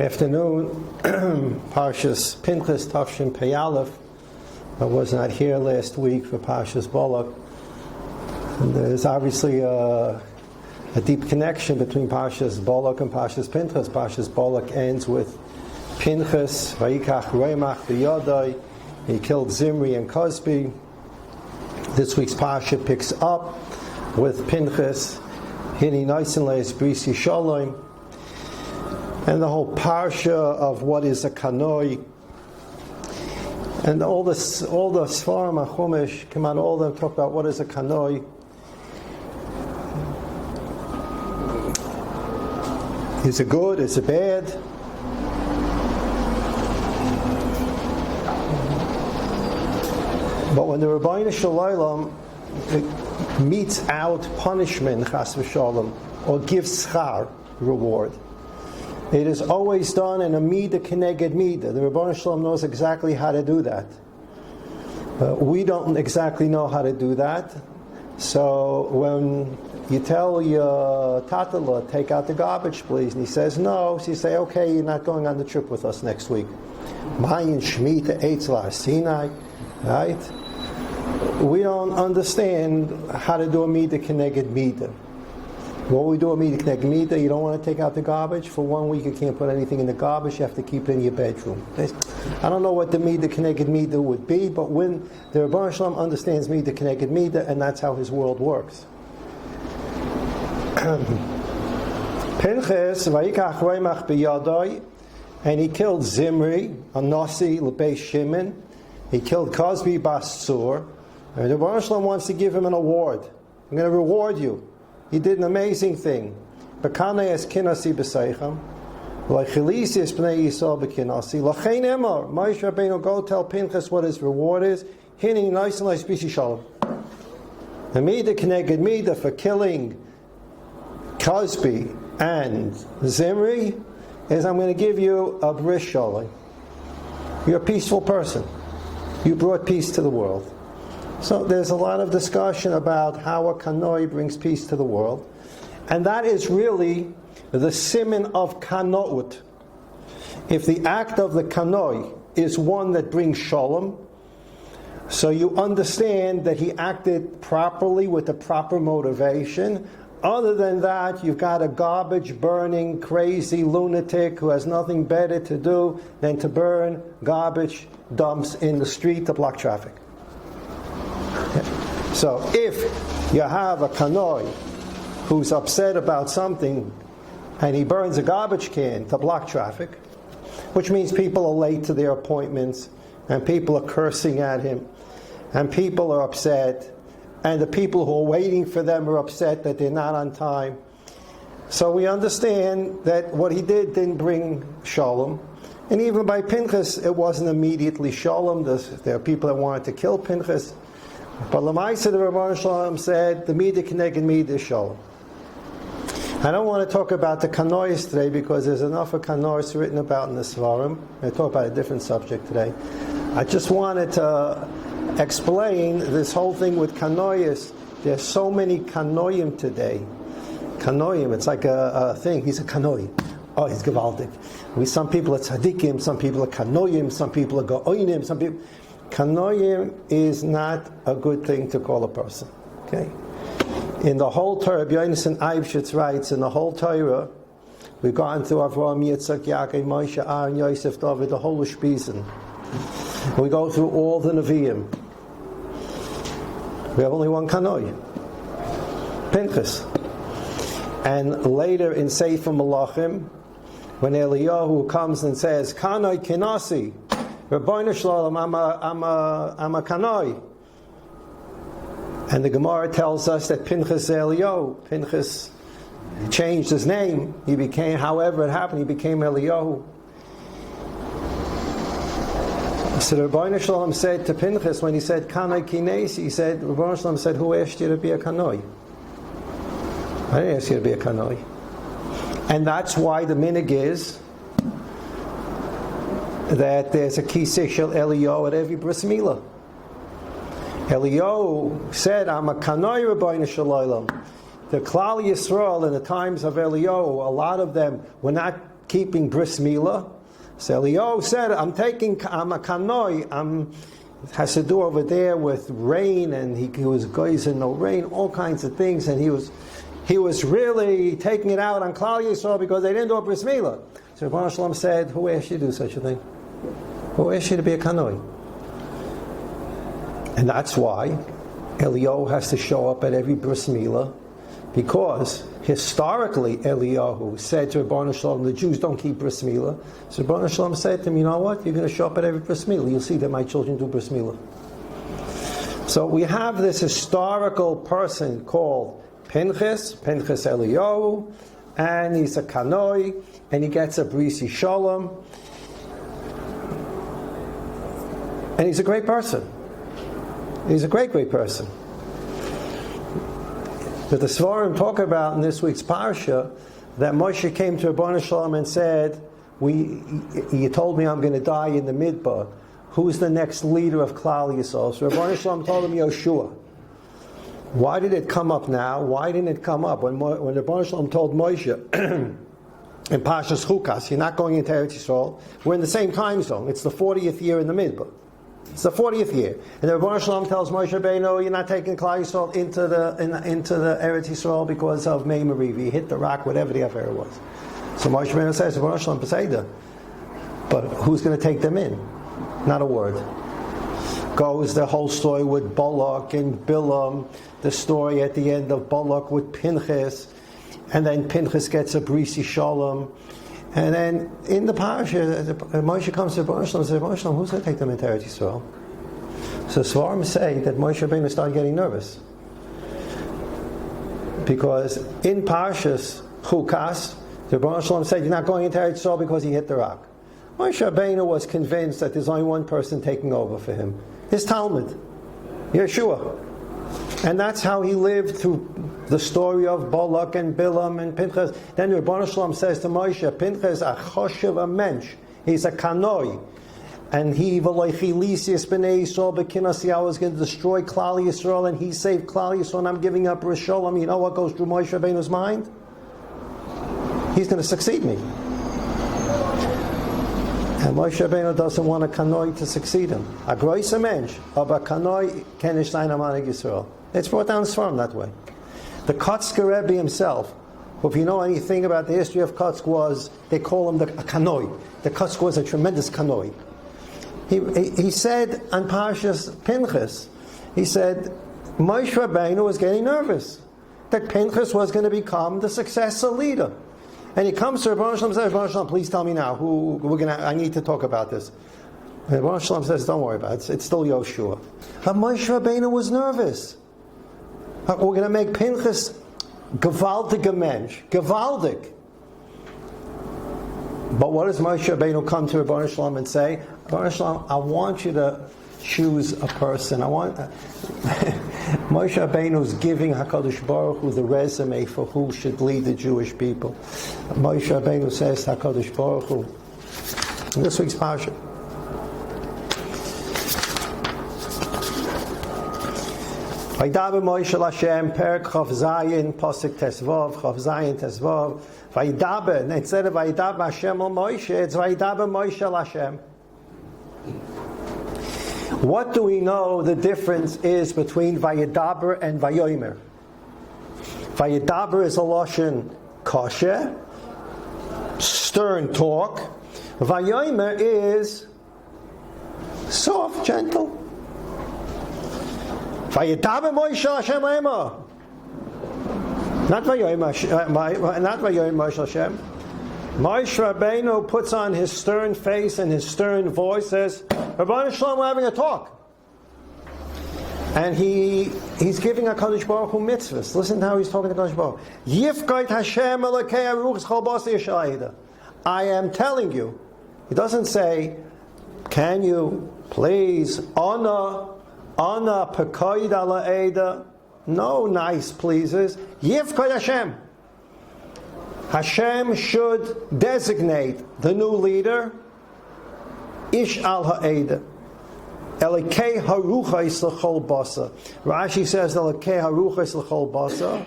Good afternoon. Parshas Pinchas Tafshin Pei Aleph. I was not here last week for Parshas Bolak. And there's obviously a deep connection between Parshas Bolak and Parshas Pinchas. Parshas Bolak ends with Pinchas, Vayikach Reimach B'Yodai. He killed Zimri and Cosby. This week's Parsha picks up with Pinchas, Hini Naisen Leis Brisi Shalom. And the whole parsha of what is a kanoi, and all the Svarim HaChumash come out, all of them talk about what is a kanoi. Is it good? Is it bad? But when the Rabbeinu Shalom meets out punishment, chas v'shalom, or gives schar, reward, it is always done in a midah keneged midah. The Rebbeinu Shalom knows exactly how to do that. We don't exactly know how to do that. So when you tell your tatala, take out the garbage, please, and he says no, so you say, okay, you're not going on the trip with us next week. Mayin Shemitah Eitz La Sinai, right? We don't understand how to do a midah keneged midah. What we do a midah keneged midah, you don't want to take out the garbage. For 1 week you can't put anything in the garbage, you have to keep it in your bedroom. I don't know what the midah keneged midah would be, but when the Rebbeinu Shalom understands midah keneged midah, and that's how his world works. Pinchas, Vayikach Reimach B'Yodai, and he killed Zimri, a Nasi, L'Bei Shimon. He killed Cosby Bas Tzur. And the Rebbeinu Shalom wants to give him an award. I'm going to reward you. He did an amazing thing. B'kanei es kinasi b'seichem, l'chilis es b'nei Yisrael b'kinasi, l'chein emor, Moshe Rabbeinu, go tell Pinchas what his reward is. Hini nice and nice b'isi shalom. The midah keneged midah for killing Cosby and Zimri is, I'm going to give you a bris shalom. You're a peaceful person. You brought peace to the world. So there's a lot of discussion about how a kanoi brings peace to the world. And that is really the siman of kanout. If the act of the kanoi is one that brings shalom, so you understand that he acted properly with the proper motivation. Other than that, you've got a garbage burning, crazy lunatic who has nothing better to do than to burn garbage dumps in the street to block traffic. So if you have a kanoi who's upset about something and he burns a garbage can to block traffic, which means people are late to their appointments and people are cursing at him and people are upset and the people who are waiting for them are upset that they're not on time. So we understand that what he did didn't bring shalom. And even by Pinchas, it wasn't immediately shalom. There are people that wanted to kill Pinchas. But Lamaisa, the Rebbeinu Shalom said, the midah keneged midah is shalom. I don't want to talk about the kanois today because there's enough of kanois written about in the Svarim. I talk about a different subject today. I just wanted to explain this whole thing with kanois. There's so many kanoim today. Kanoim, it's like a thing. He's a kanoi. Oh, he's gewaldig. Some people are tzaddikim, some people are kanoim, some people are go'oinim, some people... Kanoim is not a good thing to call a person. Okay? In the whole Torah, Yonasan Eibschitz writes, in the whole Torah, we've gone through Avraham, Yitzchak, Yaakov, Moshe, Aaron, Yosef, David, the whole Ushpizin. We go through all the Nevi'im. We have only one Kanoi, Pinchas. And later in Sefer Malachim, when Eliyahu comes and says, Kanoi Kinasi, Rebbeinu Shalom, I'm a kanoi. And the Gemara tells us that Pinchas Eliyahu, Pinchas changed his name. He became, however it happened, he became Eliyahu. So the Rebbeinu Shalom said to Pinchas, when he said kanoi kines, he said, Rebbeinu Shalom said, who asked you to be a kanoi? I didn't ask you to be a kanoi. And that's why the minig is that there's a kisei shel Eliyahu at every bris milah. Eliyahu said, I'm a kanoi Rebbeinu Shalom. The Klal Yisrael in the times of Eliyahu, a lot of them were not keeping bris milah. So Eliyahu said, I'm a kanoi, has to do over there with rain, and he was guys in no rain, all kinds of things, and he was really taking it out on Klal Yisrael because they didn't do a bris milah. So Rebbeinu Shalom said, who asked you to do such a thing? Who asked you to be a kanoi? And that's why Eliyahu has to show up at every bris milah, because historically Eliyahu said to Rebbeinu Shalom, the Jews don't keep bris milah. So Rebbeinu Shalom said to him, you know what? You're going to show up at every bris milah. You'll see that my children do bris milah. So we have this historical person called Pinchas Eliyahu, and he's a kanoi, and he gets a brisi shalom, and he's a great person. He's a great person. But the Svarim talk about in this week's Parsha that Moshe came to Rebbeinu Shalom and said, you told me I'm going to die in the Midbar. Who's the next leader of Klal Yisrael? So Rebbeinu Shalom told him Yoshua. Why did it come up now? Why didn't it come up when Rebbeinu Shalom told Moshe in Parshas Chukas, you're not going into Eretz Yisrael? We're in the same time zone. It's the 40th year in the Midbar. It's the 40th year. And the Rebbeinu Shalom tells Moshe Rabbeinu, you're not taking Klal Yisrael into the Eretz Yisrael because of Mei Merivi. You hit the rock, whatever the affair was. So Moshe Rabbeinu says, Rebbeinu Shalom Peseda. But who's going to take them in? Not a word. Goes the whole story with Balak and Bilam, the story at the end of Balak with Pinchas, and then Pinchas gets a brisi shalom. And then in the parasha, Moshe comes to Rebbeinu Shalom and says, Rebbeinu Shalom, who's going to take them into Eretz Yisrael? So Svarim say that Moshe Rabbeinu started getting nervous. Because in Parshas Chukas, the Rebbeinu Shalom said, you're not going into Eretz Yisrael because he hit the rock. Moshe Rabbeinu was convinced that there's only one person taking over for him. His Talmud, Yeshua. And that's how he lived through the story of Balak and Bilam and Pinchas. Then the Rebbeinu Shalom says to Moshe, Pinchas a choshev a mensch. He's a kanoi. And he v'loichilisius b'nei Yisrael b'kinas Yahweh is going to destroy Klal Yisrael, and he saved Klal Yisrael, and I'm giving up Rish Shalom. You know what goes through Moshe Rabbeinu's mind? He's going to succeed me. And Moshe Rabbeinu doesn't want a kanoi to succeed him. A groiser mensch, aber kanoi kenish sein amanig Yisrael. It's brought down from that way. The Kotzker Rebbe himself, if you know anything about the history of Kotzk, was, they call him a kanoi. The Kotzk was a tremendous kanoi. He said on Parshas Pinchas, he said, Moshe Rabbeinu was getting nervous that Pinchas was going to become the successor leader. And he comes to Rebbeinu Shalom and says, Rebbeinu Shalom, please tell me now, I need to talk about this. And Rebbeinu Shalom says, don't worry about it, it's still Yoshua. But Moshe Rabbeinu was nervous. We're going to make Pinchas gewaltige mensch, gewaldig. But what does Moshe Rabbeinu come to Rebbeinu Shalom and say? Rebbeinu Shalom, I want you to choose a person. Moshe Rabbeinu is giving HaKadosh Baruch Hu the resume for who should lead the Jewish people. Moshe Rabbeinu says to HaKadosh Baruch Hu, in this week's Parshat, Vayidaber Moshe Lashem, Perek Chav Zayin, Pasuk Tesvav, Chav Zayin Tesvav. Vayidaber, instead of Vayidaber Hashem al Moshe, it's Vayidaber Moshe Lashem. What do we know the difference is between Vayidaber and Vayomer? Vayidaber is a lashon kosher, stern talk. Vayomer is soft, gentle. Vayidaber Moshe Hashem Ema. Not Vayomer Moshe Hashem. Moshe Rabbeinu puts on his stern face and his stern voice, says, Rebbeinu Shalom, we're having a talk. And he's giving HaKadosh Baruch Hu mitzvahs. Listen to how he's talking to HaKadosh Baruch Hu. Yifkait Hashem Elokei Aruch Chol Basi Yishalayda. I am telling you. He doesn't say, can you please, Ana Pekoid Ala Eda. No nice pleases. Yifkait Hashem. Hashem should designate the new leader, Ish al ha'eda. Elikei haruchais l'chol basa. Rashi says, Elikei haruchais l'chol basa.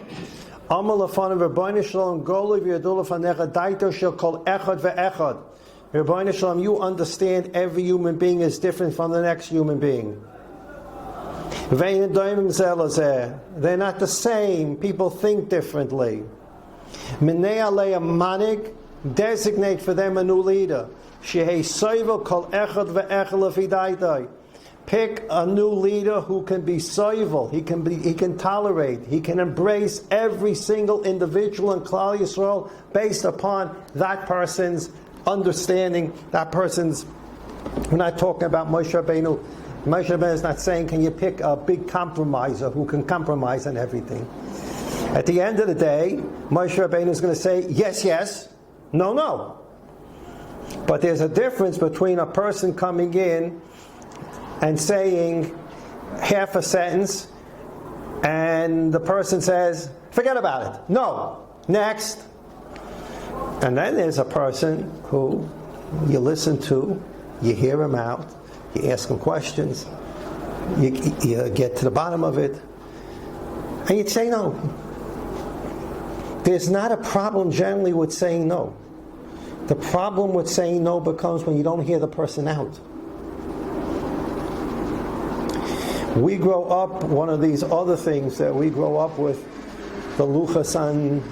Amal Lefanav Rebbeinu Shalom Golu v'Yadu Lefanecha Daito Shel Kol Echad ve'Echad. Rebbeinu Shalom, you understand every human being is different from the next human being. They're not the same. People think differently. Minei Alei Manik, designate for them a new leader. Shehei Soivel Kol Echad ve'Echad Lefidaitai. Pick a new leader who can be soivel, he can tolerate, he can embrace every single individual in Klal Yisrael based upon that person's understanding, that person's. We're not talking about Moshe Rabbeinu. Moshe Rabbeinu is not saying, can you pick a big compromiser who can compromise on everything. At the end of the day, Moshe Rabbeinu is going to say, yes, yes, no, no. But there's a difference between a person coming in and saying half a sentence, and the person says, forget about it. No. Next. And then there's a person who you listen to, you hear him out, you ask him questions, you get to the bottom of it, and you say no. There's not a problem generally with saying no. The problem with saying no becomes when you don't hear the person out. We grow up, one of these other things that we grow up with, the luchas on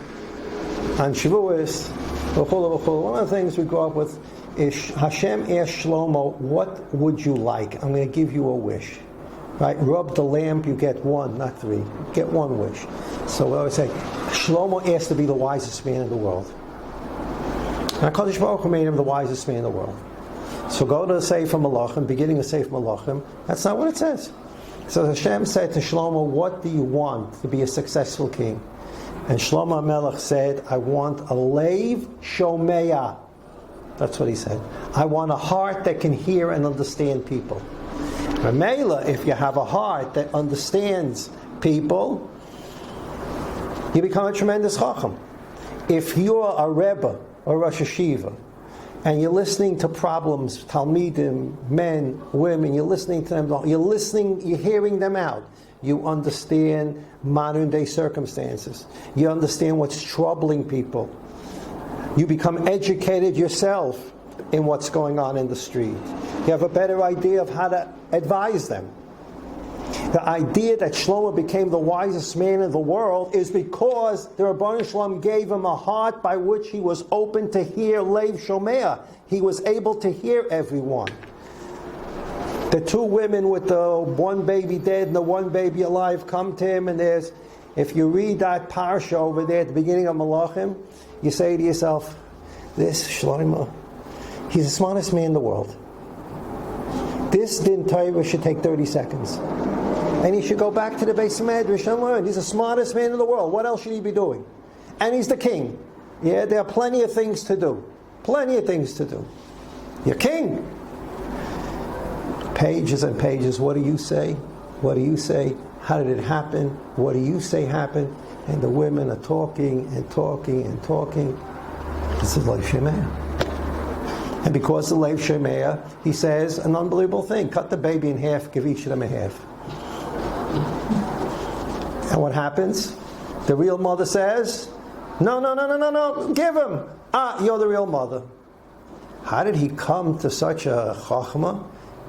Shavuos, one of the things we grow up with is Hashem asked Shlomo, what would you like? I'm going to give you a wish. Right? Rub the lamp, you get one, not three. Get one wish. So we always say, Shlomo asked to be the wisest man in the world. And HaKadosh Baruch Hu made him the wisest man in the world. So go to the Sefer Malachim, beginning of Sefer Malachim. That's not what it says. So Hashem said to Shlomo, what do you want to be a successful king? And Shlomo HaMelech said, I want a leiv shomeya. That's what he said. I want a heart that can hear and understand people. Mamela, if you have a heart that understands people, you become a tremendous chacham. If you're a rebbe or Rosh Hashiva, and you're listening to problems, Talmidim, men, women, you're listening to them, you're hearing them out. You understand modern day circumstances. You understand what's troubling people. You become educated yourself in what's going on in the street. You have a better idea of how to advise them. The idea that Shlomo became the wisest man in the world is because the Rebbeinu Shalom gave him a heart by which he was open to hear Leiv Shomea. He was able to hear everyone. The two women with the one baby dead and the one baby alive come to him, and if you read that Parsha over there at the beginning of Malachim, you say to yourself, this Shlomo, he's the smartest man in the world. This Din Torah should take 30 seconds. And he should go back to the Beis Medrash and learn. He's the smartest man in the world. What else should he be doing? And he's the king. Yeah, there are plenty of things to do. Plenty of things to do. You're king. Pages and pages. What do you say? What do you say? How did it happen? What do you say happened? And the women are talking and talking and talking. This is Leiv Shemaya. And because of Leiv Shemaya, he says an unbelievable thing. Cut the baby in half, give each of them a half. And what happens? The real mother says, no, give him. You're the real mother. How did he come to such a chachma?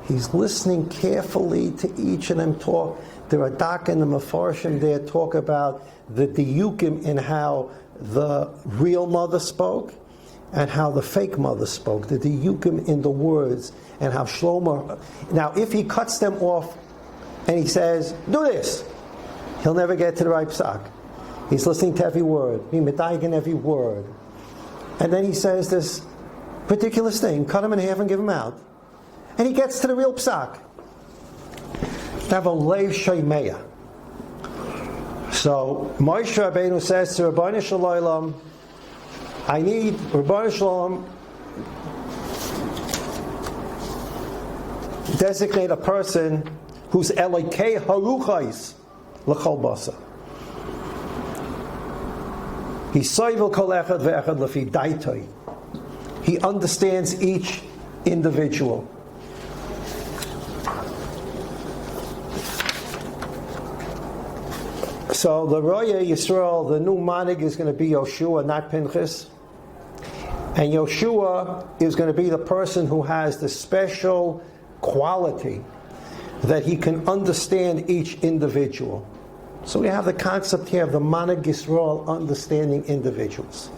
He's listening carefully to each of them talk. There are Dak and the Mefarshim there talk about the diyukim in how the real mother spoke and how the fake mother spoke. The diyukim in the words and how Shlomo. Now, if he cuts them off and he says, do this, he'll never get to the right psak. He's listening to every word. He medayik every word. And then he says this ridiculous thing, cut him in half and give him out. And he gets to the real psak. Have a leiv sheimeya. So Moshe Rabbeinu says to Rebbeinu Shalom, I need Rebbeinu Shalom designate a person who's Elikei Haruchais l'chol basa. He's soivel kol echad ve'echad lefi daitoi. He understands each individual. So the Roya Yisrael, the new Manig, is going to be Yoshua, not Pinchas. And Yoshua is going to be the person who has the special quality that he can understand each individual. So we have the concept here of the Manig Yisrael understanding individuals.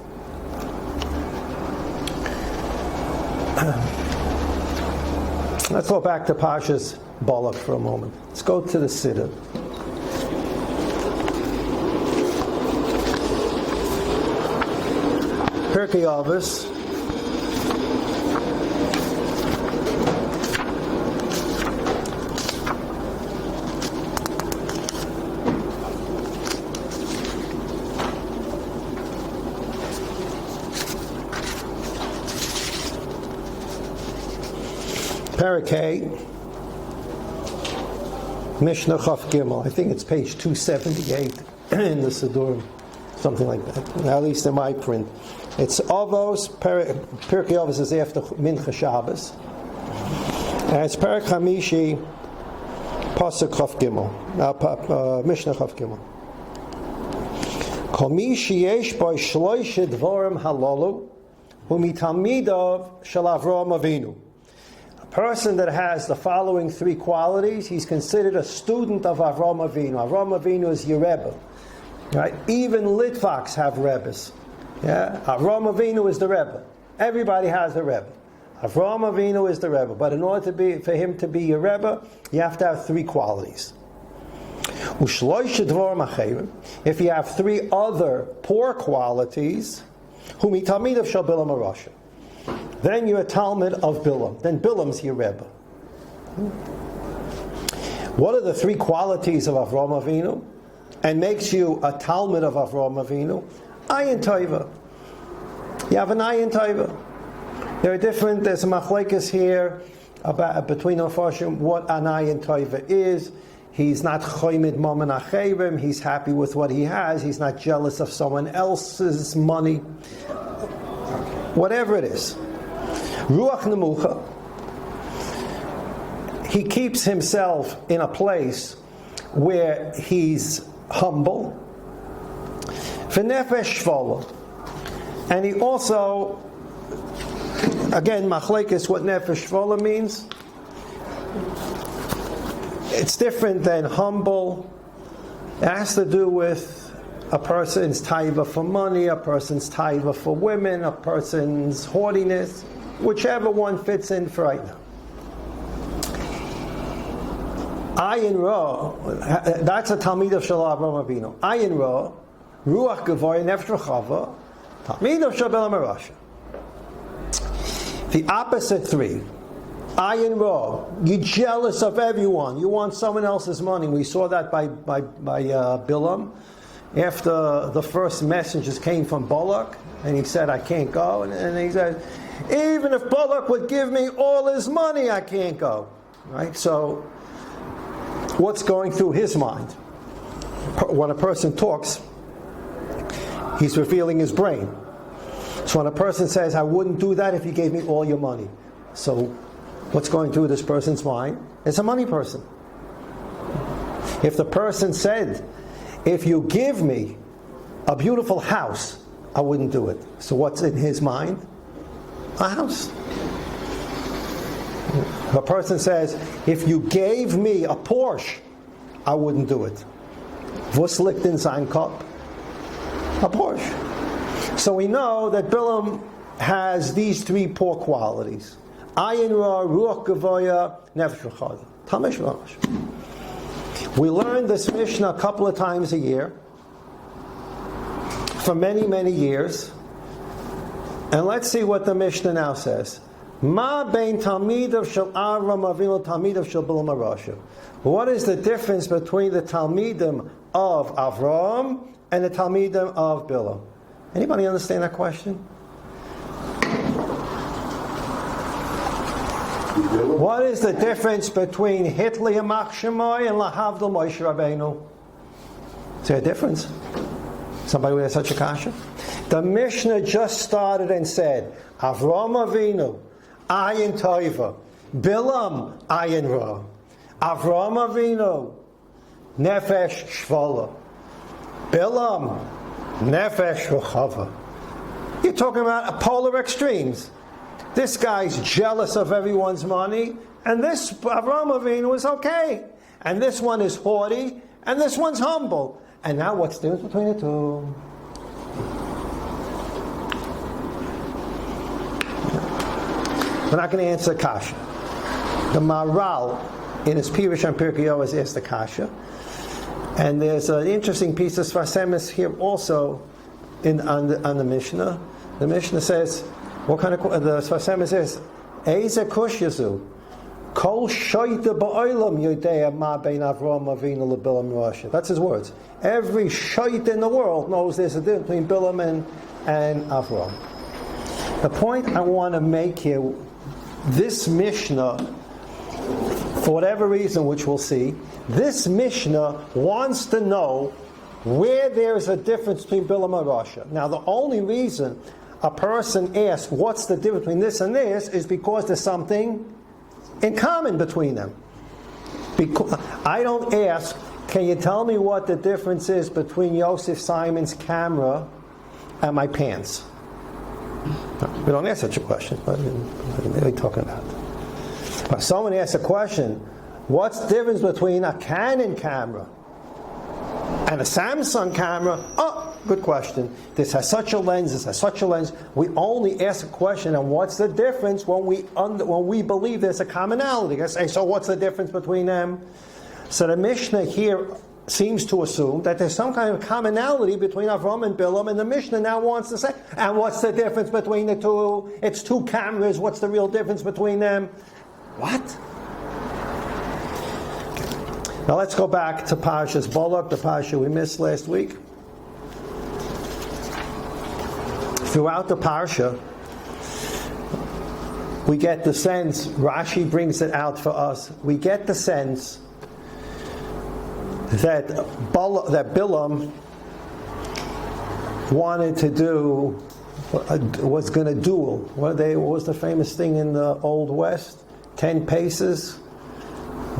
Let's go back to Pasha's Balak for a moment. Let's go to the Siddur. Pirkei Avos. Parakeh, Mishnah Chaf Gimel. I think it's page 278 in the Siddur, something like that. At least in my print. It's Avos, Pirkei Avos is after Mincha Shabbos. And it's Parak Hamishi, Pasuk Chaf Gimel, Mishnah Chaf Gimel. Kol mi sheyesh bo shloishe dvorim halalu, hu mitamidav shel Avraham Avinu. Person that has the following three qualities, he's considered a student of Avraham Avinu. Avraham Avinu is your Rebbe. Right? Even Litvaks have Rebbes. Yeah? Avraham Avinu is the Rebbe. Everybody has a Rebbe. Avraham Avinu is the Rebbe. But in order for him to be your Rebbe, you have to have three qualities. If you have three other poor qualities, then you're a Talmud of Bilam. Then Bilam's your Rebbe. What are the three qualities of Avraham Avinu and makes you a Talmud of Avraham Avinu? Ayin Tova. You have an Ayin Tova. There's a machlekes here between the Mepharshim what an Ayin Tova is. He's not choymid mammon acherim. He's happy with what he has. He's not jealous of someone else's money. Whatever it is. Ruach Nemucha. He keeps himself in a place where he's humble. V'nefesh shvala. And he also, again, machlekes, what nefesh shvala means. It's different than humble. It has to do with a person's taiva for money, a person's taiva for women, a person's haughtiness, whichever one fits in for right now. Ayin Ra, that's a Talmid of Shel Avraham Avinu. Ayin Ra, Ruach Gavoy, Nefesh Rechava, Talmid of Shel Bilam Arasha. The opposite three. Ayin Ra, you're jealous of everyone. You want someone else's money. We saw that by Bilam. After the first messages came from Balak, and he said, I can't go. And he said, even if Balak would give me all his money, I can't go. Right? So, what's going through his mind? When a person talks, he's revealing his brain. So when a person says, I wouldn't do that if you gave me all your money. So, what's going through this person's mind? It's a money person. If the person said, if you give me a beautiful house, I wouldn't do it. So what's in his mind? A house. The person says, if you gave me a Porsche, I wouldn't do it. Was liegt in sein Kopf? A Porsche. So we know that Bilam has these three poor qualities. Ayin Ra, Ruach Gavoya, Nefesh Rechava. Tamish Mamash. We learn this Mishnah a couple of times a year, for many, many years. And let's see what the Mishnah now says. Ma bein Talmidav shel Avraham Avinu Talmidav shel Bilam Arasha. What is the difference between the Talmidim of Avraham and the Talmidim of Bilam? Anybody understand that question? What is the difference between Hitler Yamach Shemoy and Lahavdil Moshe Rabbeinu? Is there a difference? Somebody with such a kasha? The Mishnah just started and said, Avraham Avinu, Ayin Toiva, Bilam, Ayin Ra, Avraham Avinu, Nefesh Shvala. Bilam, Nefesh Rechava. You're talking about polar extremes. This guy's jealous of everyone's money, and this Avraham Avinu is okay. And this one is haughty, and this one's humble. And now what's the difference between the two? We're not going to answer Kasha. The Maral, in his Pirush on Pirkei Avos, has asked the Kasha. And there's an interesting piece of Sfasemis here also on the Mishnah. The Mishnah says, what kind of, the Sfasemis says, Eize kush yazu, kol shoyte ba'olam yodea ma bein Avraham Avinu leBilam Rasha. That's his words. Every shoyte in the world knows there's a difference between Bilam and Avraham. The point I want to make here, this Mishnah, for whatever reason, which we'll see, this Mishnah wants to know where there's a difference between Bilam and Rasha. Now, the only reason a person asks what's the difference between this and this is because there's something in common between them. Because I don't ask, can you tell me what the difference is between Yosef Simon's camera and my pants? We don't ask such a question. What are we talking about? If someone asks a question, what's the difference between a Canon camera and a Samsung camera? Oh, good question. This has such a lens, this has such a lens. We only ask a question, and what's the difference when we believe there's a commonality? I say, so what's the difference between them? So the Mishnah here seems to assume that there's some kind of commonality between Avram and Bilam, and the Mishnah now wants to say, and what's the difference between the two? It's two cameras, what's the real difference between them? What? Now let's go back to Parshas Balak, the Parsha we missed last week. Throughout the Parsha, we get the sense, Rashi brings it out for us, we get the sense that Bilam wanted to do, was going to duel. What was the famous thing in the Old West? 10 paces.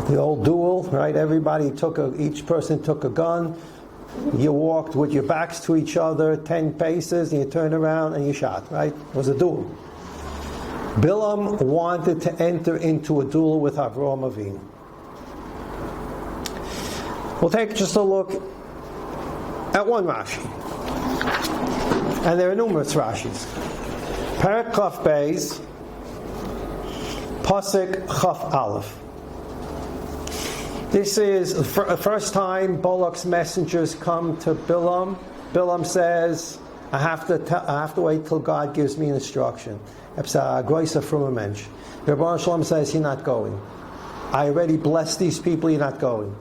The old duel, right? Each person took a gun. You walked with your backs to each other 10 paces, and you turned around and you shot, right? It was a duel. Bilam wanted to enter into a duel with Avraham Avinu. We'll take just a look at one Rashi. And there are numerous Rashis. Perek Chaf Beis, Pasuk Chaf Aleph. This is the first time Balak's messengers come to Bilam. Bilam says, I have to wait till God gives me an instruction. Rebbeinu Shalom says, you're not going. I already blessed these people, you're not going.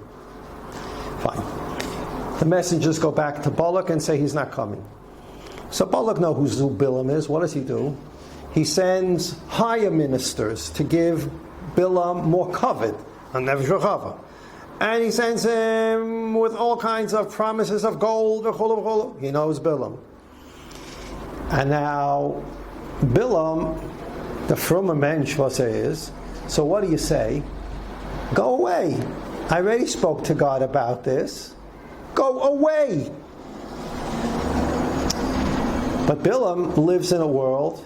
Fine. The messengers go back to Balak and say he's not coming. So Balak knows who Bilam is. What does he do? He sends higher ministers to give Bilam more kavod, and Nefesh Rechava. And he sends him with all kinds of promises of gold. He knows Bilam. And now Bilam, the frumme mensch, was is. So what do you say? Go away. I already spoke to God about this. Go away. But Bilam lives in a world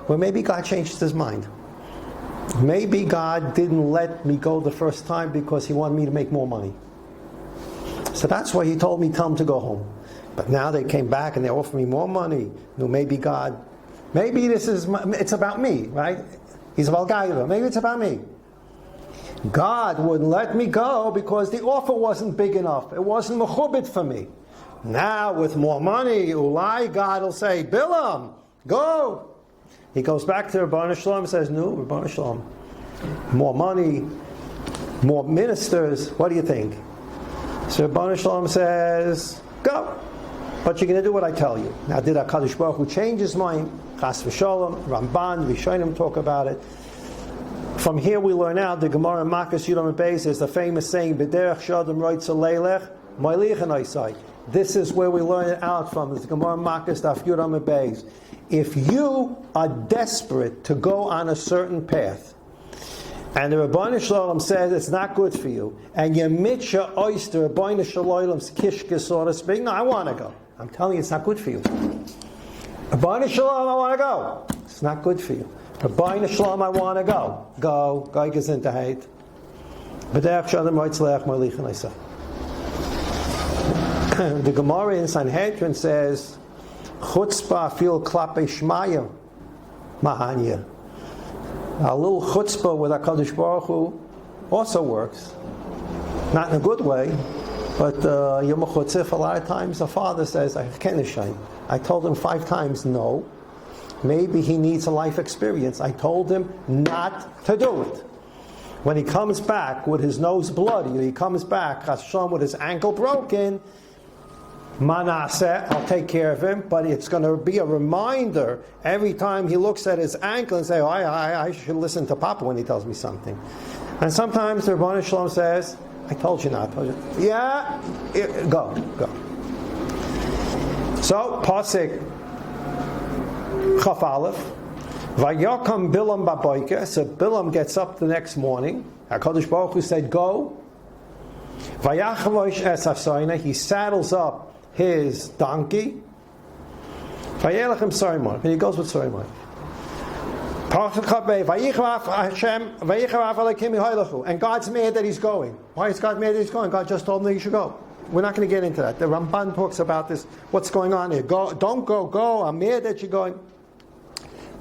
where maybe God changed his mind. Maybe God didn't let me go the first time because he wanted me to make more money. So that's why he told me, tell him to go home. But now they came back and they offered me more money. No, maybe it's about me, right? He's about Gaiva. Maybe it's about me. God wouldn't let me go because the offer wasn't big enough. It wasn't mechubit for me. Now with more money, Ulai, God will say, Bilam, go. He goes back to Rebbeinu Shalom and says, no, Rebbeinu Shalom, more money, more ministers, what do you think? So Rebbeinu Shalom says, go. But you're going to do what I tell you. Now, did HaKadosh Baruch Hu change his mind? Chas v'sholom, Ramban, Rishonim talk about it. From here we learn out the Gemara in Makkos Yudam Beis is the famous saying, B'derech shadam roitza leilech, mo'lich anaisai. This is where we learn it out from. It's the Gemara in Makkos Daf Yudam Beis. If you are desperate to go on a certain path, and the Rebbeinu Shalom says it's not good for you, and you mitcha oyster Rebbeinu Shalom's kishke, so to speak, no, I want to go. I'm telling you, it's not good for you. Rebbeinu Shalom, I want to go. It's not good for you. Rebbeinu Shalom, I want to go. Go. Go gesundheit. B'derech shalom reitzlech marlichen eisach. The Gemara in Sanhedrin says, chutzpah fil klape shmaya mahanya. A little chutzpah with HaKadosh Baruch Hu also works. Not in a good way, but Yom Chutzif, a lot of times the father says, I told him 5 times no. Maybe he needs a life experience. I told him not to do it. When he comes back with his nose bloody, he comes back, Hashem, with his ankle broken, Manasseh, I'll take care of him, but it's going to be a reminder every time he looks at his ankle and say, oh, I should listen to Papa when he tells me something. And sometimes the Rebbeinu Shalom says, I told you not. Yeah, go. So, Pasik Chaf Aleph, Vayakam Bilam Baboike, so Bilam gets up the next morning, HaKadosh Baruch Hu said, go. Vayachavosh es hasoina, he saddles up his donkey. Vayelachem Sorimon, and he goes with Sorimon. And God's mad that he's going. Why is God mad that he's going? God just told him that he should go. We're not going to get into that. The Ramban talks about this. What's going on here? Go, don't go, go. I'm mad that you're going.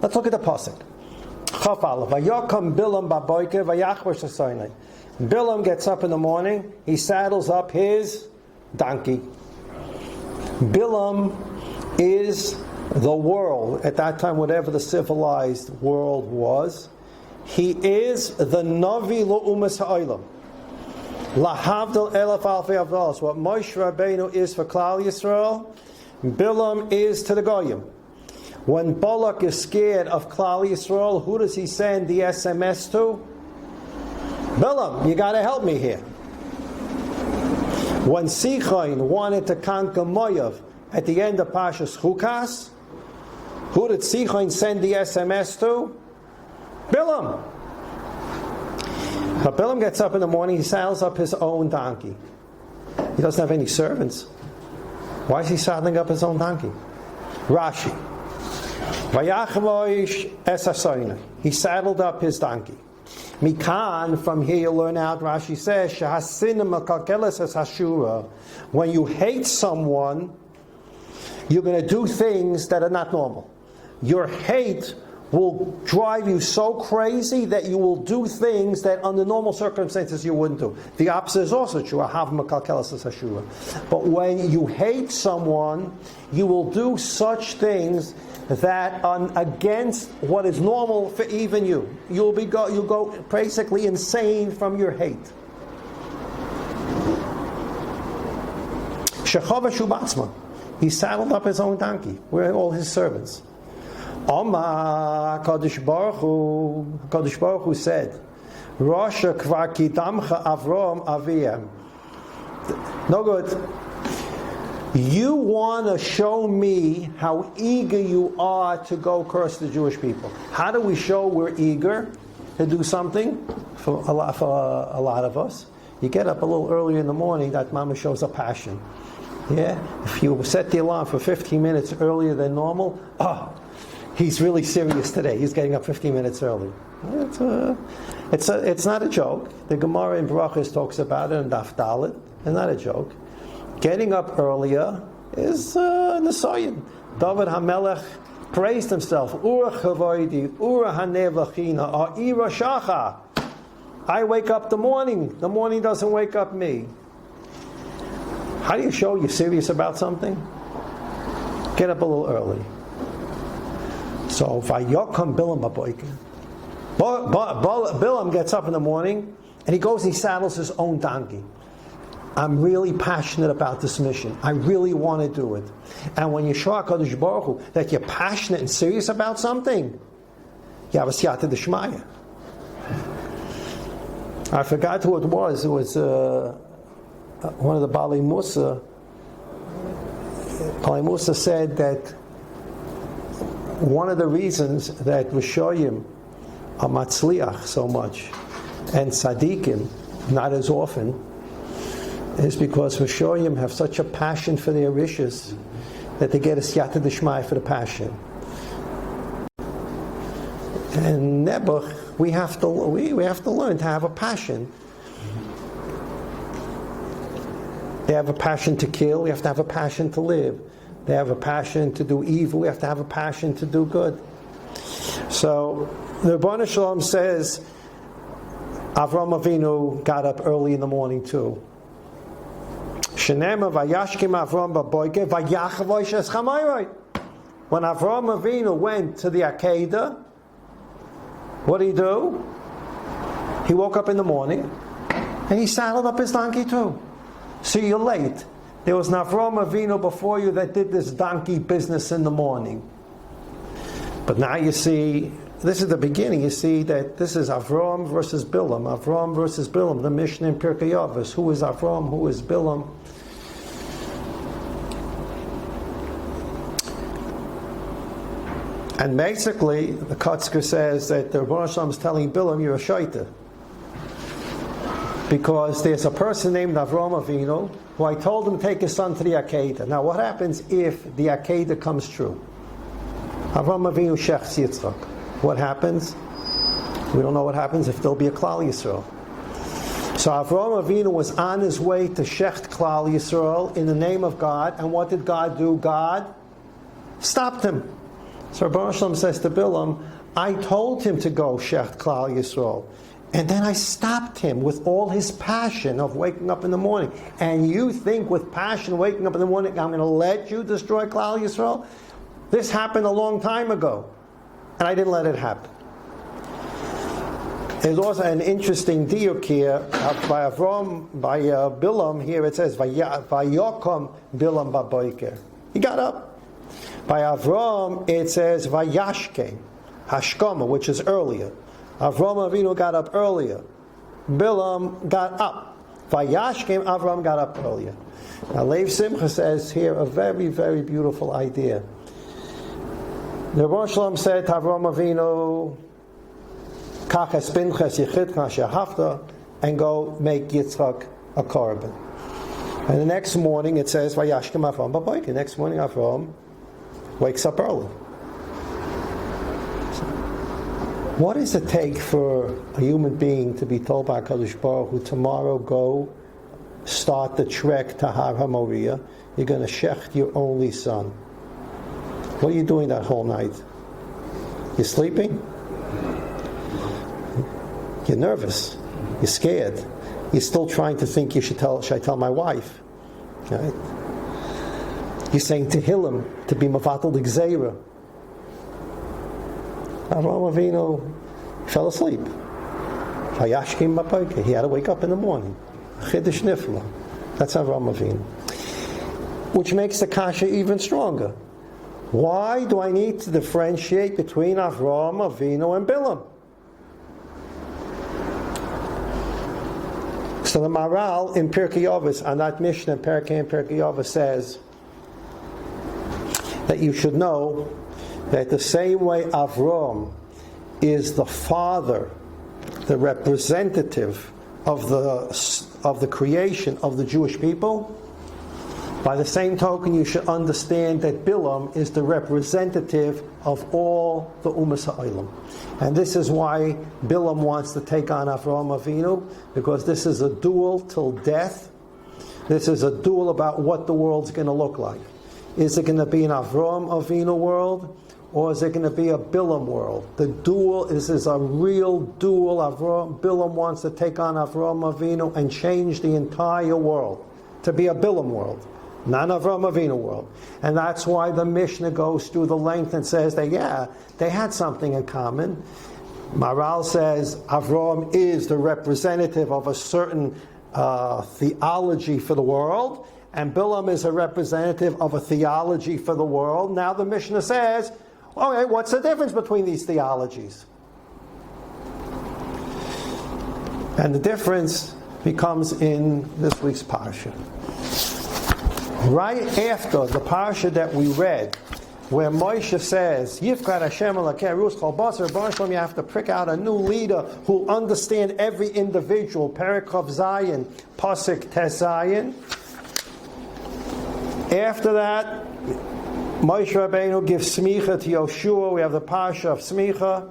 Let's look at the pasuk. Bilam gets up in the morning. He saddles up his donkey. Bilam is the world at that time, whatever the civilized world was. He is the Navi L'umas Ha'olam. Lahavdil elef alfei avdalos. What Moshe Rabbeinu is for Klal Yisrael, Bilam is to the Goyim. When Balak is scared of Klal Yisrael, who does he send the SMS to? Bilam, you got to help me here. When Sichain wanted to conquer Moav at the end of Parshas Chukas, who did Sichain send the SMS to? Bilam. But Bilam gets up in the morning, he saddles up his own donkey. He doesn't have any servants. Why is he saddling up his own donkey? Rashi. Vayachavosh es hasoina. He saddled up his donkey. Mikan, from here you learn out, Rashi says, Shahasinim akalkeles es hashura. When you hate someone, you're going to do things that are not normal. Your hate will drive you so crazy that you will do things that under normal circumstances you wouldn't do. The opposite is also true. But when you hate someone, you will do such things that are against what is normal for even you. You'll go basically insane from your hate. Shechava Shubatzma. He saddled up his own donkey with all his servants. Kadosh Baruch Hu said, Rasha kvar kidamcha Avram aviyem. No good. You want to show me how eager you are to go curse the Jewish people. How do we show we're eager to do something? For a lot of us, you get up a little earlier in the morning. That mama shows a passion. Yeah, if you set the alarm for 15 minutes earlier than normal, he's really serious today. He's getting up 15 minutes early. It's not a joke. The Gemara in Brachos talks about it in Daf Dalet. It's not a joke. Getting up earlier is Nesoyin. David HaMelech praised himself. Ura chavoidi, ura hanevachina, ira shacha. I wake up the morning. The morning doesn't wake up me. How do you show you're serious about something? Get up a little early. So, Vayokam Bilam Baboike. Bilam gets up in the morning and he goes and he saddles his own donkey. I'm really passionate about this mission. I really want to do it. And when you show HaKadosh Baruch Hu that you're passionate and serious about something, you have a siyata d'shmaya. I forgot who it was. It was one of the Bali Musa. Bali Musa said that one of the reasons that Rishoyim are matzliach so much and tzaddikim not as often, is because Rishonim have such a passion for their rishis that they get a siyata d'shmai for the passion. And Nebuch, we have to learn to have a passion. They have a passion to kill. We have to have a passion to live. They have a passion to do evil. We have to have a passion to do good. So the Rebbeinu Shalom says Avram Avinu got up early in the morning too. Shenema vayashkim Avram b'boiker vayachav oishes chamayrai. When Avram Avinu went to the Akedah, what did he do? He woke up in the morning and he saddled up his donkey too. So you're late. There was an Avram Avinu before you that did this donkey business in the morning. But now you see, this is the beginning. You see that this is Avram versus Bilam. Avram versus Bilam. The Mishnah in Pirkei Avos. Who is Avram? Who is Bilam? And basically, the Kotzker says that the Rebbeinu Shalom is telling Bilam, you're a shaita. Because there's a person named Avram Avinu who I told him to take his son to the Akedah. Now what happens if the Akedah comes true? Avram Avinu shechs Yitzchak. What happens? We don't know what happens if there'll be a Klal Yisrael. So Avram Avinu was on his way to shecht Klal Yisrael in the name of God, and what did God do? God stopped him. So Rebbeinu Shalom says to Bilam, I told him to go shecht Klal Yisrael. And then I stopped him with all his passion of waking up in the morning. And you think with passion waking up in the morning, I'm going to let you destroy Klal Yisrael? This happened a long time ago. And I didn't let it happen. There's also an interesting diuk here by Bilam. Here it says, Vayokom Bilam baboiker. He got up. By Avram, it says, Vayashke, Hashkoma, which is earlier. Avram Avinu got up earlier. Bilam got up. Vayashkem, Avram got up earlier. Now, Lev Simcha says here a very, very beautiful idea. The Rebbeinu Shalom said to Avram Avinu, Kach es Pinchas yichidcha shehafta, and go make Yitzchak a korban. And the next morning it says, Vayashkem Avram b'boiker. The next morning Avram wakes up early. What does it take for a human being to be told by HaKadosh Baruch Hu, tomorrow go start the trek to Har HaMoriah, you're going to shecht your only son? What are you doing that whole night? You're sleeping? You're nervous. You're scared. You're still trying to think, should I tell my wife? Right? You're saying Tehillim to be Mavatal Gzeira. Avram Avinu fell asleep. He had to wake up in the morning. Chiddush Nifla. That's Avram Avinu. Which makes the kasha even stronger. Why do I need to differentiate between Avram Avinu and Bilam? So the Maral in Pirkei Avos, on that Mishnah, Pirkei Avos says that you should know that the same way Avram is the father, the representative of the creation of the Jewish people, by the same token you should understand that Bilam is the representative of all the Umas Ha'olam. And this is why Bilam wants to take on Avram Avinu, because this is a duel till death. This is a duel about what the world's going to look like. Is it going to be an Avram Avinu world, or is it going to be a Bilam world? The duel is a real duel. Bilam wants to take on Avram Avinu and change the entire world to be a Bilam world, not an Avram Avinu world. And that's why the Mishnah goes through the length and says that, they had something in common. Maral says Avram is the representative of a certain theology for the world, and Bilam is a representative of a theology for the world. Now the Mishnah says, okay, what's the difference between these theologies? And the difference becomes in this week's Parsha. Right after the Parsha that we read, where Moshe says, Yifkat Hashem Elokei Rus Chol Basar, Baruch you have to prick out a new leader who will understand every individual. Perek Chav Zayin, Pasuk Tes Zayin. After that, Moshe Rabbeinu gives smicha to Yoshua. We have the Parsha of smicha.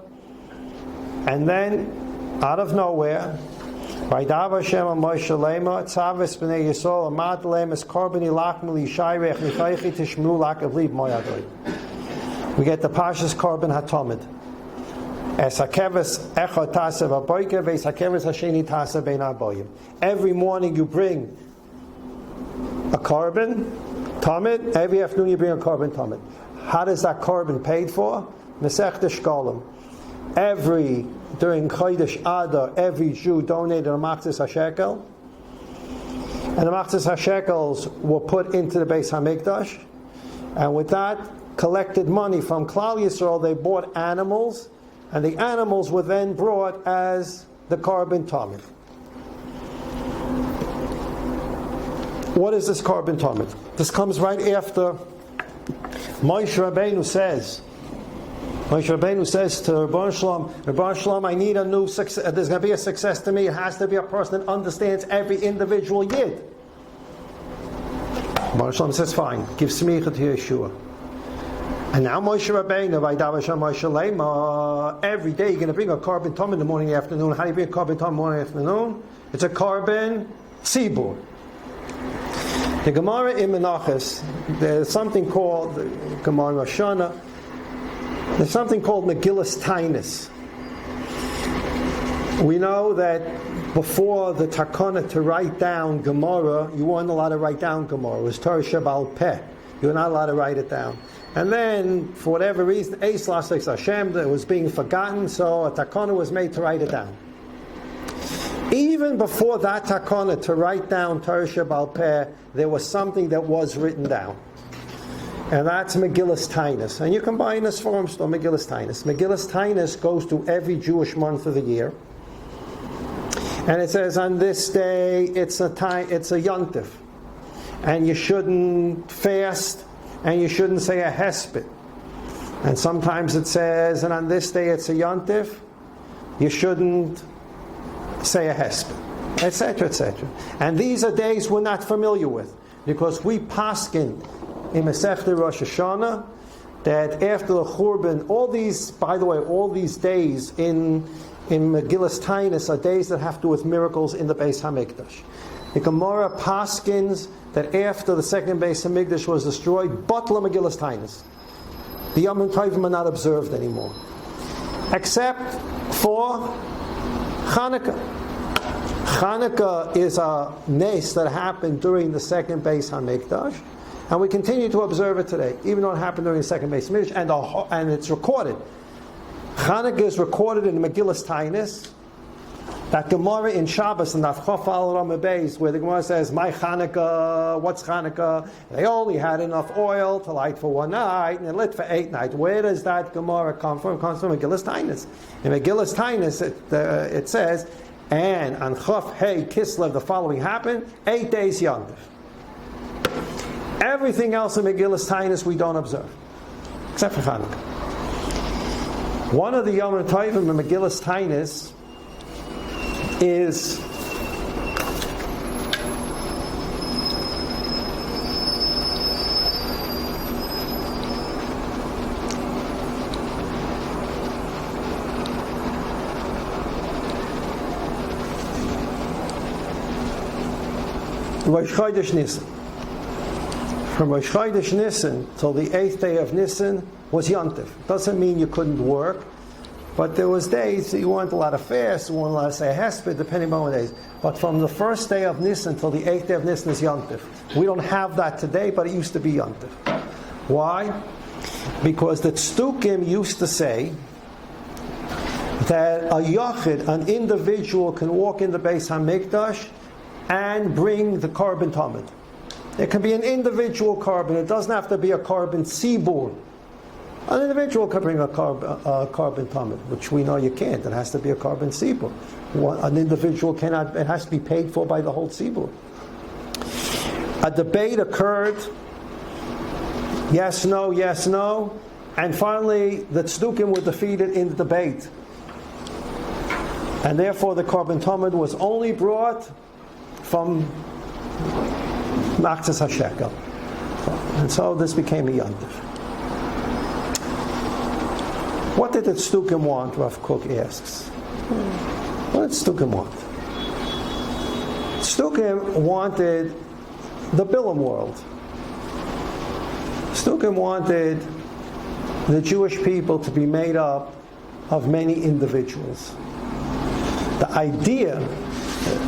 And then, out of nowhere, Vaydav Hashem Moshe Lema, Tzavis B'nei Yisrael, Amad Lem es Korbani Lachmeli Shayrech Nichaychi Tishmru Lakav Moyadoi. We get the Parshas Korban HaTomid. Es Hakeves Echad Tasev Aboyke, Veis Hakeves Hasheni Tasev Bein Aboyim. Every morning you bring a Korban Tomid. Every afternoon you bring a Korban Tomid. How does that Korban paid for? Masechta Shkolim. During Chodesh Adar, every Jew donated a machzis hashekel, and the machzis hashekels were put into the Beis Hamikdash, and with that collected money from Klal Yisrael, they bought animals, and the animals were then brought as the Korban Tomid. What is this Korban Tomid? This comes right after Moshe Rabbeinu says. Moshe Rabbeinu says to Rabban Shalom, I need a new success. There's going to be a success to me. It has to be a person that understands every individual yid. Rabban Shalom says, fine, give smicha to Yeshua. And now Moshe Rabbeinu, Vaydav Hashem Moshe Lema, every day you're going to bring a Korban Tom in the morning and afternoon. How do you bring a Korban Tom in the morning and afternoon? It's a Korban Tzibur. The Gemara in Menachos, there's something called the Gemara Rosh Hashanah. There's something called Megillas Tainus. We know that before the takana to write down Gemara, you weren't allowed to write down Gemara. It was Torah Sheba'al Peh. You were not allowed to write it down. And then, for whatever reason, Eis Laseks Hashem, it was being forgotten, so a takana was made to write it down. Even before that takana to write down Torah Sheba'al Peh, there was something that was written down. And that's Megillas Tainus. And you can buy in this form still Megillas Tainus. Megillas Tainus goes to every Jewish month of the year. And it says on this day it's a yontif. And you shouldn't fast, and you shouldn't say a hesped. And sometimes it says, and on this day it's a yontif, you shouldn't say a hesped, etc., etc. And these are days we're not familiar with, because we paskin in Masechta Rosh Hashanah that after the Churban, all these days in Megillas Tainus are days that have to do with miracles in the Beis Hamikdash. The Gemara paskins that after the second Beis Hamikdash was destroyed, Batla Megillas Tainus. The Yom Tovim are not observed anymore, except for Chanukah. Chanukah is a nes that happened during the second Beis Hamikdash, and we continue to observe it today, even though it happened during the second Beis Hamikdash, and it's recorded. Chanukah is recorded in Megillas Tainus. That Gemara in Shabbos and Nafchof al Rama Beis, where the Gemara says, "My Chanukah, what's Chanukah? They only had enough oil to light for one night, and it lit for 8 nights." Where does that Gemara come from? It comes from Megillas Tainus. In Megillas Tainus, it says, and on Chof Hey Kislev, the following happened: 8 days Yontif. Everything else in Megillas Tainus we don't observe, except for Chanukah. One of the Yom Tovim in Megillas Tainus is Rosh Chodesh Nisan. From Rosh Chodesh Nisan till the 8th day of Nisan was Yontif. Doesn't mean you couldn't work, but there was days that you weren't allowed to fast, you weren't allowed to say hesped, depending on what days. But from the first day of Nisan till the 8th day of Nisan is Yontif. We don't have that today, but it used to be Yontif. Why? Because the Tzdukim used to say that a Yachid, an individual, can walk in the Beis HaMikdash and bring the Korban Tamid. It can be an individual Korban. It doesn't have to be a Korban Tzibur. An individual can bring a Korban Tamid, which we know you can't. It has to be a Korban Tzibur. An individual cannot. It has to be paid for by the whole Tzibur. A debate occurred Yes, no, yes, no. And finally, the tzdukim were defeated in the debate. And therefore the Korban Tamid was only brought from Machzas HaShekel. And so this became a yontif. What did the tzdukim want, Rav Kook asks. What did tzdukim want? Tzdukim wanted the Bilam world. Tzdukim wanted the Jewish people to be made up of many individuals. The idea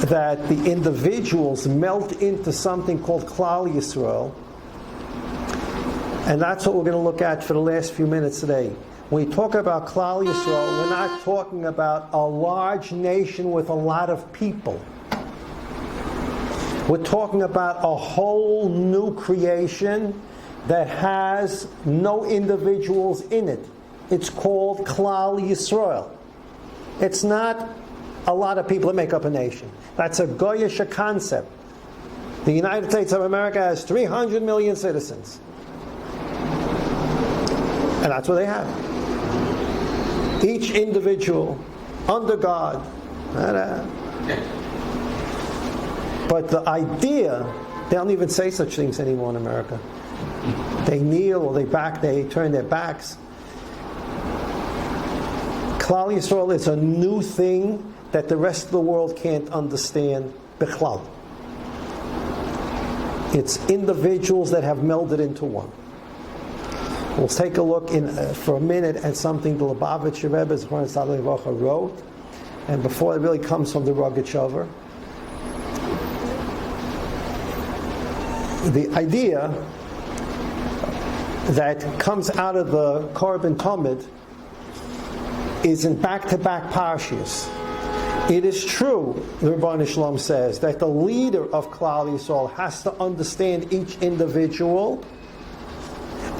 that the individuals melt into something called Klal Yisrael, and that's what we're going to look at for the last few minutes today. When we talk about Klal Yisrael, we're not talking about a large nation with a lot of people. We're talking about a whole new creation that has no individuals in it. It's called Klal Yisrael. It's not a lot of people that make up a nation. That's a Goyish concept. The United States of America has 300 million citizens. And that's what they have. Each individual under God. But the idea, they don't even say such things anymore in America. They kneel or they turn their backs. Klal Yisrael is a new thing that the rest of the world can't understand. Bichlal. It's individuals that have melded into one. We'll take a look for a minute at something the Lubavitcher Rebbe wrote, and before it really comes from the Rogatchover. The idea that comes out of the Korban Tamid is in back-to-back parshas. It is true, the Rebbeinu Shalom says, that the leader of Klal Yisrael has to understand each individual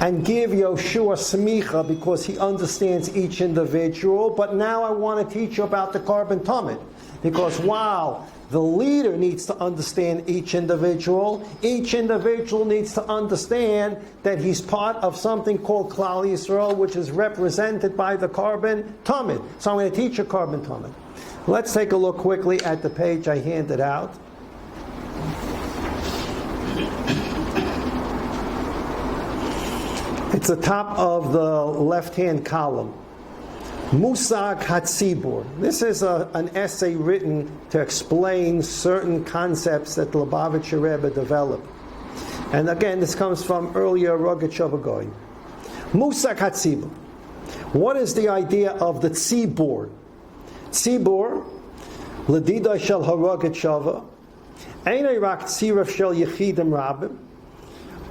and give Yoshua smicha because he understands each individual. But now I want to teach you about the Korban Tamid, because while the leader needs to understand each individual needs to understand that he's part of something called Klal Yisrael, which is represented by the Korban Tamid. So I'm going to teach you Korban Tamid. Let's take a look quickly at the page I handed out. It's the top of the left-hand column. Musag Hatzibur. This is an essay written to explain certain concepts that the Lubavitcher Rebbe developed. And again, this comes from earlier Rogatchover Goy. Musag Hatzibur. What is the idea of the tzibur? Tzibur, Ledida shel Rogatchover, Einay rak tziraf shel yechidim rabim.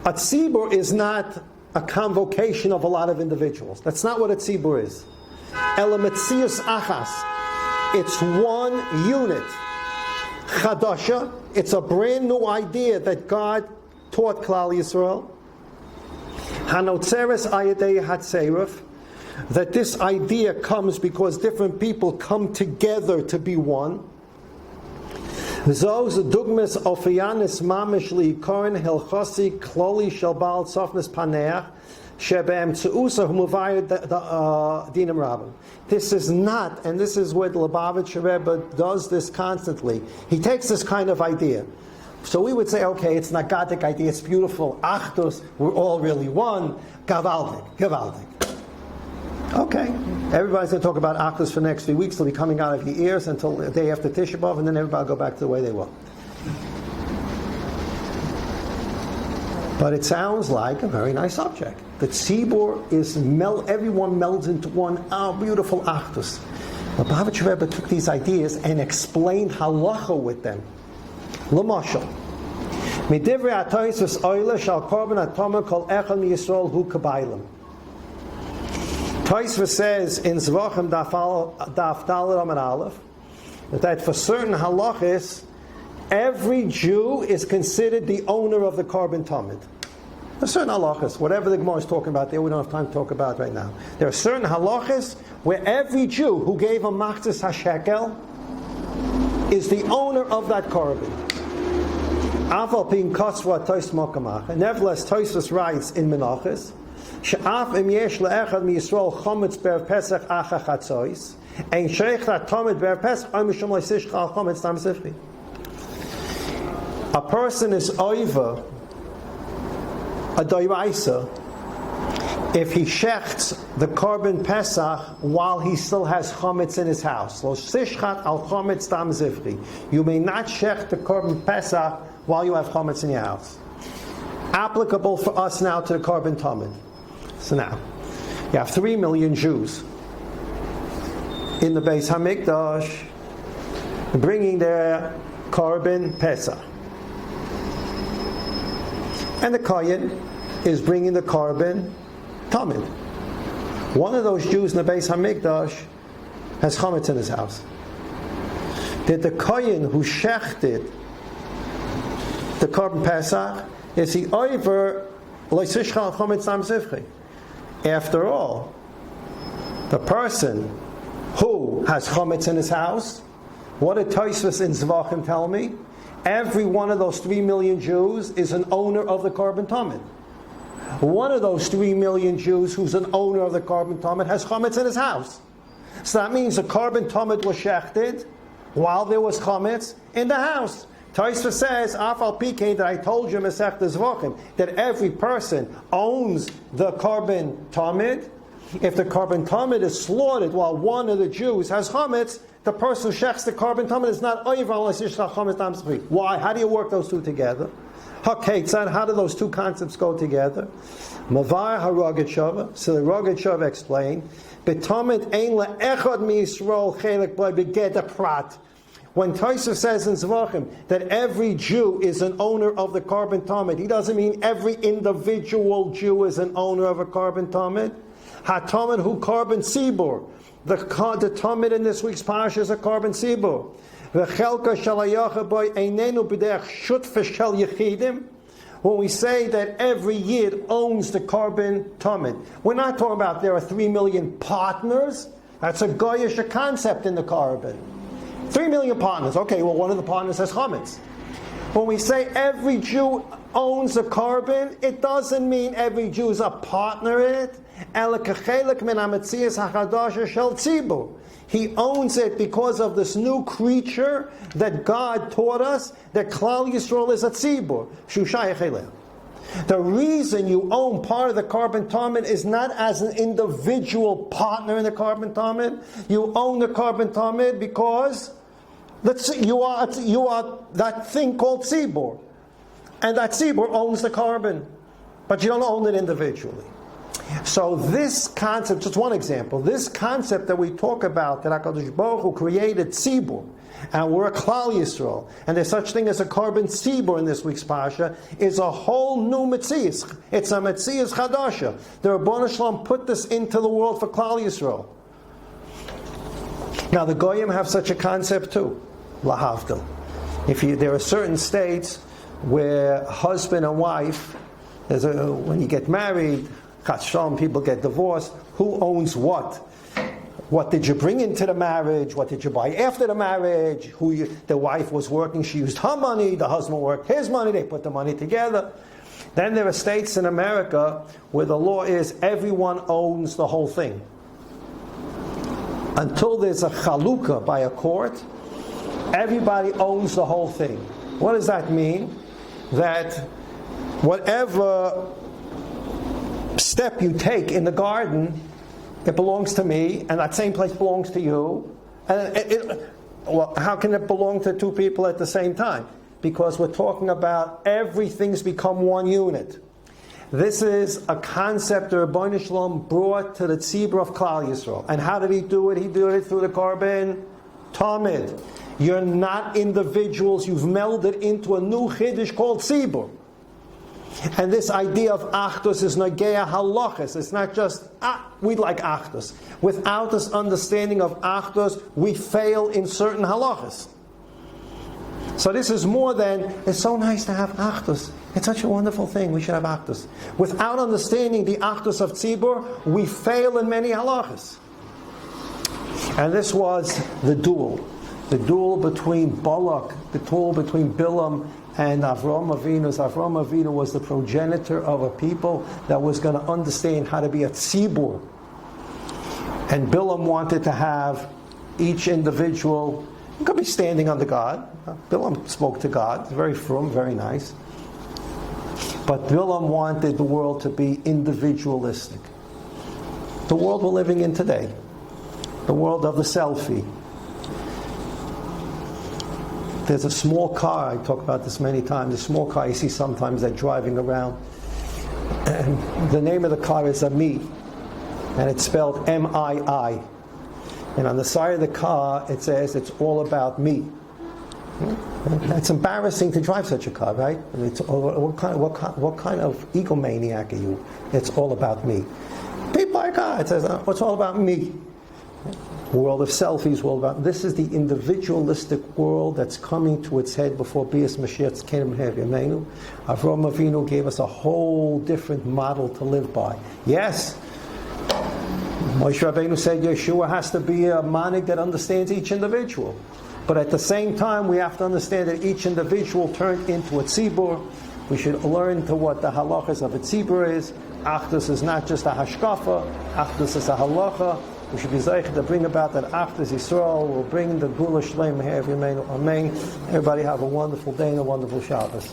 A tzibur is not a convocation of a lot of individuals. That's not what a tzibur is. Elametzius achas. It's one unit. Chadasha. It's a brand new idea that God taught Klal Yisrael. Hanotzeres ayadei hatzeiruf. That this idea comes because different people come together to be one. Zos dugmas ofianis mamish liikorin hilchosi kloli shalbal sofnes paneach shebem tzuusa humuvayed dinam rabbim. This is not, and this is what Lubavitcher Rebbe does this constantly. He takes this kind of idea. So we would say, okay, it's an agadic idea, it's beautiful, achdus, we're all really one, gavaldik. Okay, everybody's going to talk about Achdus for the next few weeks. They'll be coming out of your ears until the day after Tisha B'Av, and then everybody will go back to the way they were. But it sounds like a very nice subject. The tzibur is everyone melds into one. Beautiful Achdus. The Lubavitcher Rebbe took these ideas and explained halacha with them. L'mashal, midivrei atayis v'soile shal korban atoma kol echad miyisrael hu kabaylim. Tosfos says in Zvachim Daf Daled Amud Aleph that for certain halachis, every Jew is considered the owner of the Korban Tamid. There are certain halachis, whatever the Gemara is talking about there, we don't have time to talk about right now. There are certain halachis where every Jew who gave a Machzas HaShekel is the owner of that Korban. Nevertheless, Tosfos writes in Menachos, she'af im yesh le'echad miYisrael chometz be'erev Pesach acha chatzois, ein sheich la'tomid be'erev Pesach ay mishum le'sish chal chometz tam zifri. A person is over a doiraisa if he shechts the korban Pesach while he still has chometz in his house. Lo sishchat al chometz tam zifri. You may not shecht the korban Pesach while you have chometz in your house. Applicable for us now to the korban tamid. So now, you have 3 million Jews in the Beis Hamikdash bringing their korban Pesach. And the Kohen is bringing the korban tamid. One of those Jews in the Beis Hamikdash has chometz in his house. Did the Kohen who shechted the korban Pesach, is he over loisishchal chometz tam zivchi? After all, the person who has chometz in his house, what did Tosfos in Zvachim tell me? Every one of those 3 million Jews is an owner of the korban tamid. One of those 3 million Jews who's an owner of the korban tamid has chometz in his house. So that means the korban tamid was shechted while there was chometz in the house. Tosfos says, Afal Pikein, that I told you, Masechta Zvachim, that every person owns the korban tamid. If the korban tamid is slaughtered while one of the Jews has chametz, the person who shechts the korban tamid is not over unless yishchach chametz tam zifri. Why? How do you work those two together? Haketzad, how do those two concepts go together? Mavar haroged shava. So the roged shava explained, B'tamid ein le'echad miYisrael chelik b'lei b'geda prat. When Tosfos says in Zvachim that every Jew is an owner of the korban tamid, he doesn't mean every individual Jew is an owner of a korban tamid. Ha-tamid hu korban sibur. The tamid in this week's parsha is a korban sibur. V'chelka shalayacha boy einenu b'derech shutfa shel yechidim. When we say that every Yid owns the korban tamid, we're not talking about there are 3 million partners. That's a goyish concept in the korban. 3 million partners. Okay, well, one of the partners has chametz. When we say every Jew owns a korban, it doesn't mean every Jew is a partner in it. He owns it because of this new creature that God taught us, that Klal Yisrael is a tzibur. The reason you own part of the korban tamid is not as an individual partner in the korban tamid. You own the korban tamid because you are that thing called tzibur, and that tzibur owns the korban, but you don't own it individually. So this concept, just one example, this concept that we talk about, that HaKadosh Baruch Hu created tzibur, and we're a Klal Yisrael, and there's such thing as a korban tzibur in this week's parsha, is a whole new metzias. It's a metzias chadasha. The Rebbeinu Shalom put this into the world for Klal Yisrael. Now the Goyim have such a concept too, lahavdil. There are certain states where husband and wife, when you get married, Chas Shalom, people get divorced, who owns what? What did you bring into the marriage? What did you buy after the marriage? The wife was working, she used her money, the husband worked his money, they put the money together. Then there are states in America where the law is everyone owns the whole thing. Until there's a chalukah by a court, everybody owns the whole thing. What does that mean? That whatever step you take in the garden, it belongs to me, and that same place belongs to you. And well, how can it belong to two people at the same time? Because we're talking about everything's become one unit. This is a concept that Rebbeinu Shalom brought to the tzibur of Klal Yisrael. And how did he do it? He did it through the korban tamid. You're not individuals, you've melded into a new chiddush called tzibur. And this idea of achdus is nageya halachas. It's not just, we like achdus. Without this understanding of achdus, we fail in certain halachas. So this is more than, it's so nice to have achdus. It's such a wonderful thing, we should have achdus. Without understanding the achdus of tzibur, we fail in many halachas. And this was the duel. The duel between Balak, the duel between Bilam and Avram Avinu was the progenitor of a people that was going to understand how to be a tzibur. And Bilam wanted to have each individual, you could be standing under God. Bilam spoke to God, very frum, very nice. But Bilam wanted the world to be individualistic. The world we're living in today, the world of the selfie. There's a small car, I talk about this many times, a small car you see sometimes that driving around. And the name of the car is a Me, and it's spelled M-I-I. And on the side of the car it says, it's all about me. It's embarrassing to drive such a car, right? What kind of egomaniac are you? It's all about me. People like, it says, it's all about me. World of selfies, world about, this is the individualistic world that's coming to its head before Bias Mashiach's kingdom of Yameinu. Avram Avinu gave us a whole different model to live by. Yes, Moshe Rabbeinu said Yeshua has to be a manig that understands each individual. But at the same time, we have to understand that each individual turned into a tzibur. We should learn to what the halachas of a tzibur is. Achdus is not just a hashkafa, Achdus is a halacha. We should be zeich to bring about that Achdus Yisrael will bring the Gula Shlem here. Amen. Everybody have a wonderful day and a wonderful Shabbos.